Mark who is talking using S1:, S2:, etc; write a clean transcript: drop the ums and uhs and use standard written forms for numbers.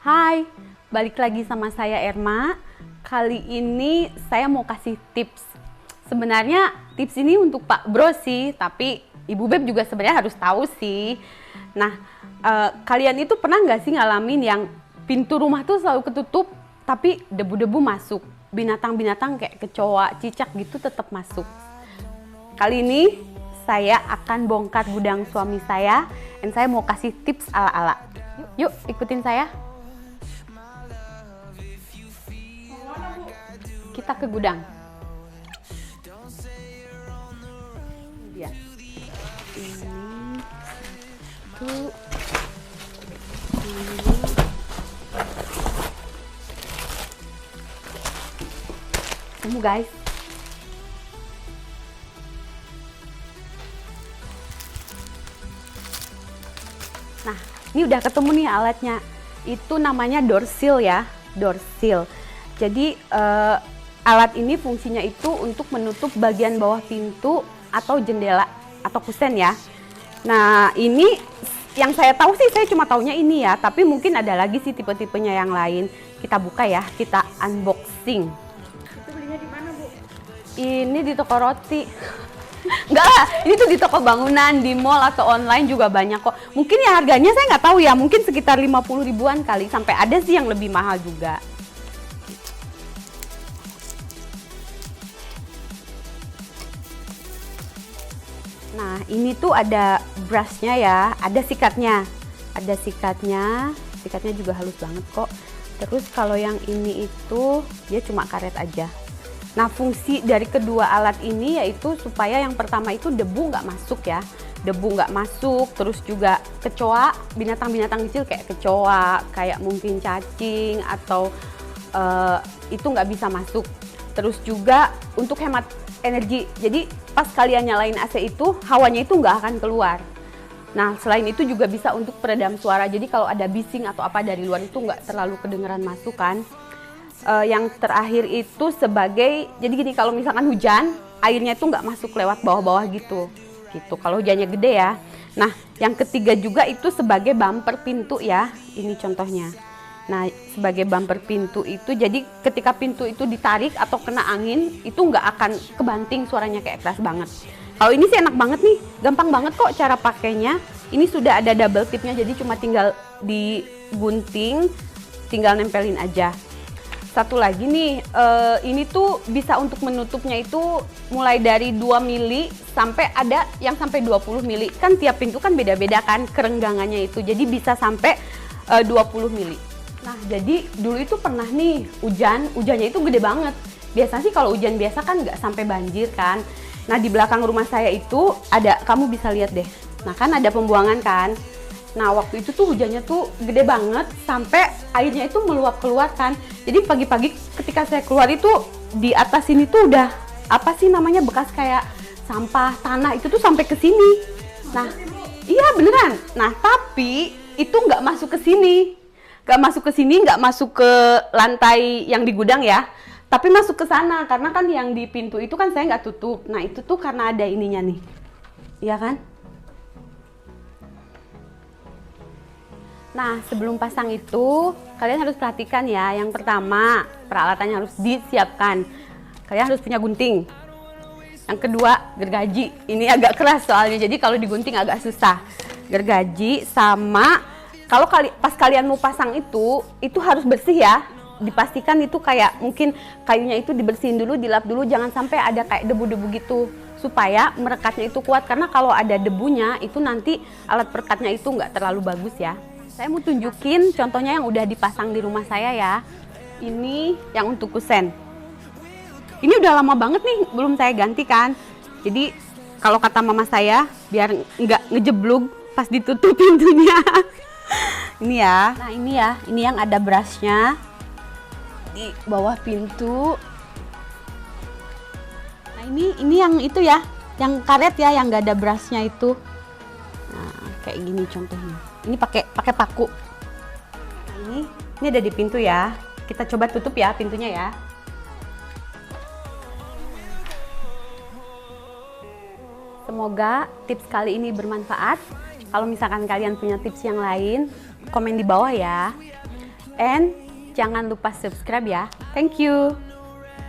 S1: Hai, balik lagi sama saya Erma. Kali ini saya mau kasih tips. Sebenarnya tips ini untuk Pak Bro sih, tapi Ibu Beb juga sebenarnya harus tahu sih. Nah, kalian itu pernah nggak sih ngalamin yang pintu rumah tuh selalu ketutup, tapi debu-debu masuk? Binatang-binatang kayak kecoa, cicak gitu tetap masuk. Kali ini saya akan bongkar gudang suami saya, dan saya mau kasih tips ala-ala. Yuk, ikutin saya. Kita ke gudang. Dia. Ini satu, ini. Tunggu guys. Nah, ini udah ketemu nih alatnya. Itu namanya door seal ya, door seal. Jadi alat ini fungsinya itu untuk menutup bagian bawah pintu atau jendela atau kusen ya. Nah, ini yang saya tahu sih, saya cuma taunya ini ya, tapi mungkin ada lagi sih tipe-tipenya yang lain. Kita buka ya, kita unboxing.
S2: Itu belinya di mana, Bu?
S1: Ini di toko roti. Enggak lah, ini tuh di toko bangunan, di mall atau online juga banyak kok. Mungkin ya harganya saya nggak tahu ya, mungkin sekitar 50 ribuan kali, sampai ada sih yang lebih mahal juga. Nah, ini tuh ada brushnya ya, ada sikatnya. Ada sikatnya, sikatnya juga halus banget kok. Terus kalau yang ini itu, dia cuma karet aja. Nah, fungsi dari kedua alat ini yaitu supaya yang pertama itu debu nggak masuk ya. Debu nggak masuk, terus juga kecoa, binatang-binatang kecil kayak kecoa, kayak mungkin cacing atau itu nggak bisa masuk. Terus juga untuk hemat energi, jadi pas kalian nyalain AC itu, hawanya itu nggak akan keluar. Nah, selain itu juga bisa untuk peredam suara, jadi kalau ada bising atau apa dari luar itu nggak terlalu kedengeran masuk kan. Yang terakhir itu sebagai, jadi gini, kalau misalkan hujan, airnya itu nggak masuk lewat bawah-bawah gitu. Kalau hujannya gede ya. Nah, yang ketiga juga itu sebagai bumper pintu ya, ini contohnya. Nah, sebagai bumper pintu itu, jadi ketika pintu itu ditarik atau kena angin, itu nggak akan kebanting suaranya kayak keras banget. Kalau ini sih enak banget nih, gampang banget kok cara pakainya. Ini sudah ada double tipnya, jadi cuma tinggal digunting, tinggal nempelin aja. Satu lagi nih, ini tuh bisa untuk menutupnya itu mulai dari 2 mili sampai ada yang sampai 20 mili. Kan tiap pintu kan beda-beda kan kerenggangannya itu, jadi bisa sampai 20 mili. Nah, jadi dulu itu pernah nih hujannya itu gede banget. Biasanya sih kalau hujan biasa kan nggak sampai banjir kan. Nah, di belakang rumah saya itu ada, kamu bisa lihat deh. Nah, kan ada pembuangan kan. Nah, waktu itu tuh hujannya tuh gede banget sampai airnya itu meluap keluar kan. Jadi pagi-pagi ketika saya keluar itu di atas sini tuh udah apa sih namanya, bekas kayak sampah tanah itu tuh sampai ke sini. Nah, iya beneran. Nah, tapi itu nggak masuk ke sini. Nggak masuk ke lantai yang di gudang ya, tapi masuk ke sana karena kan yang di pintu itu kan saya nggak tutup. Nah, itu tuh karena ada ininya nih, iya kan? Nah, sebelum pasang itu kalian harus perhatikan ya. Yang pertama, peralatannya harus disiapkan. Kalian harus punya gunting. Yang kedua, gergaji. Ini agak keras soalnya, jadi kalau digunting agak susah. Gergaji sama, kalau pas kalian mau pasang itu harus bersih ya. Dipastikan itu kayak mungkin kayunya itu dibersihin dulu, dilap dulu, jangan sampai ada kayak debu-debu gitu. Supaya merekatnya itu kuat, karena kalau ada debunya itu nanti alat perekatnya itu nggak terlalu bagus ya. Saya mau tunjukin contohnya yang udah dipasang di rumah saya ya. Ini yang untuk kusen. Ini udah lama banget nih belum saya ganti kan. Jadi kalau kata mama saya, biar nggak ngejeblug pas ditutup pintunya. Ini ya, nah ini ya, ini yang ada brushnya di bawah pintu. Nah ini yang itu ya, yang karet ya, yang nggak ada brushnya itu. Nah kayak gini contohnya. Ini pakai paku. Nah ini ada di pintu ya. Kita coba tutup ya pintunya ya. Semoga tips kali ini bermanfaat. Kalau misalkan kalian punya tips yang lain, komen di bawah ya. And jangan lupa subscribe ya. Thank you.